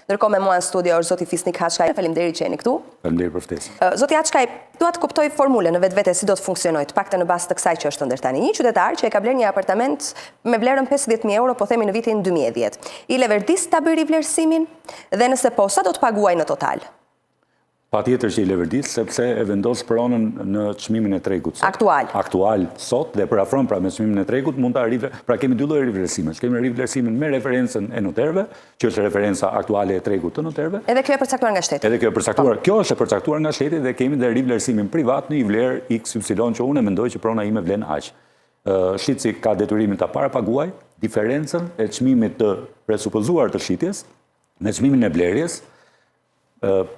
Ndërkohë me mua në studio është zoti Fisnik Haçkaj. Faleminderit që jeni këtu. Faleminderit për ftesën. Zoti Haçkaj, dua të kuptoj formulën në vetvete si do të funksionojë, të paktën në bazë të kësaj që është ndër tani. Një qytetar që e ka bler një apartament me vlerën 50.000 euro, po themi në vitin 2010. I leverdis ta bëj rivlerësimin dhe nëse po, sa do të paguaj në total? Patjetër që i leverdis, sepse e vendos pronën në çmimin e tregut. Aktual sot dhe përafron pra me çmimin e tregut mund ta pra kemi dy lloje rivlerësimesh. Kemi rivlerësimin me referencën e noterëve, që është referenca aktuale e tregut të noterëve. Edhe kjo e përcaktuar nga shteti. Edhe kjo e përcaktuar. Kjo është e përcaktuar nga shteti dhe kemi dhe rivlerësimin privat në një vlerë XY që unë mendoj që prona ime vlen aq. Shitsi ka detyrimin ta parapaguaj diferencën e çmimit të presupozuar të shitjes me çmimin e blerjes.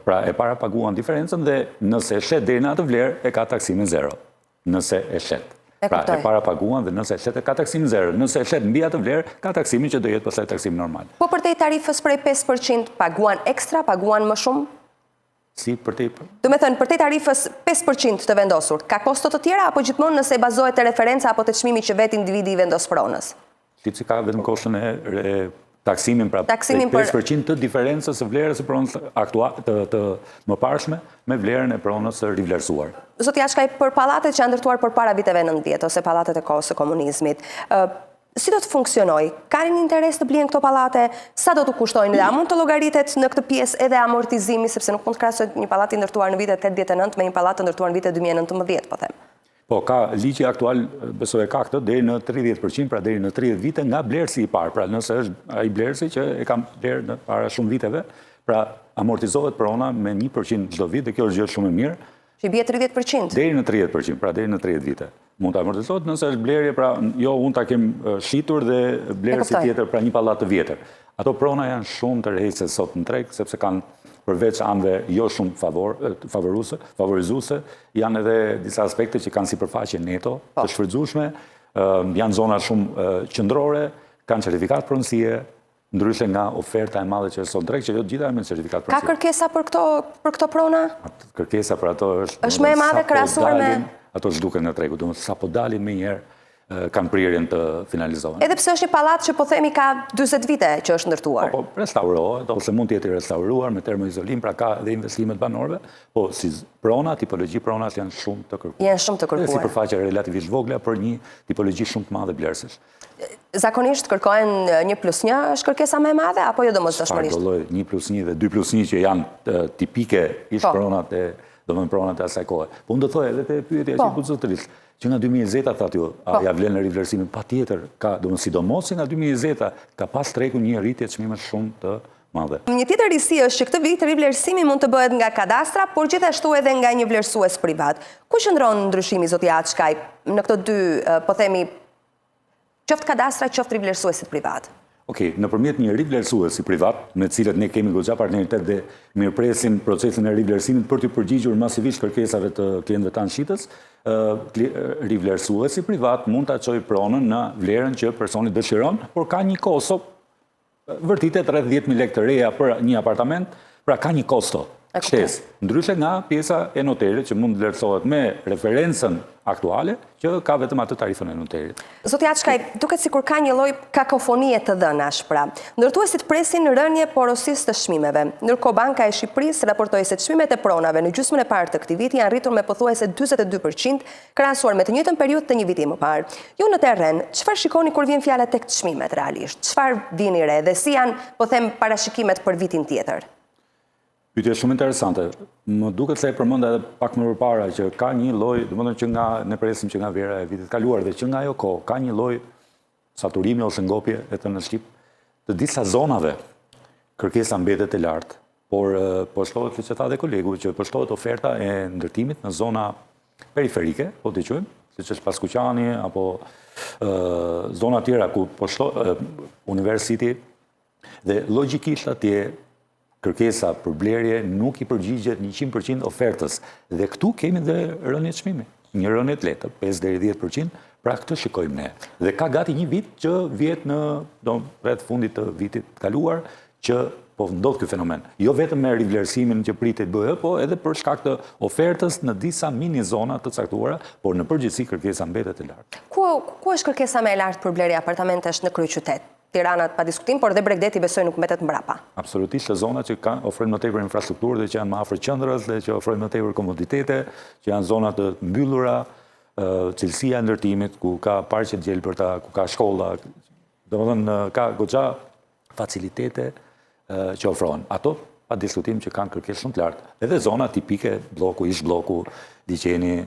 Pra e para paguan diferencën dhe nëse e shet deri në atë vlerë e ka taksimin zero. Nëse e shet. Pra e para paguan dhe nëse e shet e ka taksimin zero. Nëse e shet mbi atë vlerë ka taksimin që do jetë pastaj taksim normal. Po përtej tarifës prej 5% paguan ekstra, paguan më shumë? Si përtej? Do me thënë, përtej tarifës 5% të vendosur, ka kosto të tjera apo gjithmonë nëse bazohet te referenca apo te çmimi që vetë individi i vendos pronës? Si ka vetëm kostën e taksimin pra 5% të diferencës së vlerës së pronës të mëparshme me vlerën e pronës së rivlerësuar. Zoti Haçkaj, për pallatet që janë ndërtuar përpara viteve 90 ose pallatet e kohës së komunizmit, si do të funksionojë? Kanë një interes të blihen këto pallate? Sa do të kushtojnë? Dhe a mund të llogaritet në këtë pjesë edhe amortizimi, sepse nuk mund të krahasohet një pallat i ndërtuar në vitet 89 me një pallat të ndërtuar në vitet 2019, po them. Po, ka ligji aktual, besoj e ka këtë, deri në 30%, pra deri në 30 vite nga blerësi i parë. Pra nëse është ai blerësi që e kam blerë në para shumë viteve, pra amortizohet prona me 1% çdo vit dhe kjo është gjë shumë e mirë. Që bie 30%? Deri në 30%, pra deri në 30 vite. Mund të amortizohet nëse është blerje, pra jo unë ta kem shitur dhe blerësi tjetër, pra një pallat të vjetër. Ato prona janë shumë të rehese sot në treg, sepse kanë përveç anëve jo shumë favorizuese, janë edhe disa aspekte që kanë sipërfaqe neto, të shfrytzueshme, janë zona shumë qendrore, kanë certifikat pronësie, ndryshe nga oferta e madhe që është sot në treg, që jo të gjitha me certifikat pronësie. Ka kërkesa për këto prona? Kërkesa për ato është më e madhe krahasuar me ato zhduken në tregu, domethënë sapo dalin më njëherë kanë prirjen të finalizohen. Edhe pse është një pallat që po themi ka 40 vite që është ndërtuar. Po, restaurohet, ose mund të jetë restauruar me termoizolim, pra ka dhe investimet banorëve, po si prona, tipologji pronat janë shumë të kërkuar. Janë shumë të kërkuar. Sipërfaqe relativisht vogla për një tipologji shumë të madhe blerësësh. Zakonisht kërkohen 1+1, është kërkesa më e madhe apo jo domosdoshmërisht? Çfarë lloj 1+1 dhe 2+1 që janë tipike ish pronat e domethënë pronat e asaj kohe. Po unë do thoj edhe te pyetja që po zotërisht, që nga 2020 thatë ju, a ja vlen në rivlerësimin? Patjetër, ka domethënë sidomos nga 2020 ka pas tregun një rritje çmimesh shumë të madhe. Një tjetër risi është që këtë vit rivlerësimi mund të bëhet nga kadastra, por gjithashtu edhe nga një vlerësues privat. Ku qëndron ndryshimi zoti Haçkaj në këto dy, po themi, qoftë kadastra, qoftë rivlerësuesit privat? Okej, nëpërmjet një rivlerësuesi privat, me cilët ne kemi goxha partneritet dhe mirëpresim procesin e rivlerësimit për të përgjigjur masivisht kërkesave të klientëve tanë shitës, rivlerësuesi privat mund ta çojë pronën në vlerën që personi dëshiron, por ka një kosto vërtetë rreth 10.000 lekë të reja për një apartament, pra ka një kosto shtesë. Ndryshe nga pjesa e noterit që mund vlerësohet me referencën aktuale, që ka vetëm atë tarifën e noterit. Zoti Haçkaj, duket sikur ka një lloj kakofonie të dhënash pra. Ndërtuesit presin rënje porosisë të çmimeve. Ndërkohë Banka e Shqipërisë raportoi se çmimet e pronave në gjysmën e parë të këtij viti janë rritur me pothuajse 42% krahasuar me të njëjtën periudhë të një viti më parë. Ju në terren, çfarë shikoni kur vjen fjala tek çmimet realisht? Çfarë vini re dhe si janë, po them, parashikimet për vitin tjetër? Pyetje shumë interesante. Më duket se e përmenda edhe pak më përpara që ka një lloj, domethënë që nga ne presim që nga vera e vitit kaluar dhe që nga ajo kohë ka një lloj saturimi ose ngopje e të në Shqip të disa zonave kërkesa mbetet e lartë, por po shtohet siç e tha dhe kolegu që po shtohet oferta e ndërtimit në zona periferike, po të quajmë, siç është Paskuqani apo zona tjera ku po shtohet University dhe logjikisht atje kërkesa për blerje nuk i përgjigjet 100% ofertës. Dhe këtu kemi dhe rënje çmimi. Një rënje të lehtë, 5 deri 10%, pra këtë shikojmë ne. Dhe ka gati një vit që vjet në rreth fundit të vitit kaluar që po ndodh ky fenomen. Jo vetëm me rivlerësimin që pritet bëhet, po edhe për shkak të ofertës në disa mini zona të caktuara, por në përgjithësi kërkesa mbetet e lartë. Ku është kërkesa më e lartë për blerje apartamentesh në kryeqytet? Tiranat pa diskutim, por dhe Bregdeti besoj nuk mbetet mbrapa. Absolutisht, zona që ofrojnë më tepër infrastrukturë dhe që janë më afër qendrës dhe që ofrojnë më tepër komoditete, që janë zona të mbyllura, cilësia e ndërtimit, ku ka parqe të gjelbërta, ku ka shkolla, domethënë ka goxha facilitete që ofrohen. Ato pa diskutim që kanë kërkesë shumë të lartë. Edhe zona tipike, bloku, ish bloku, liçeni,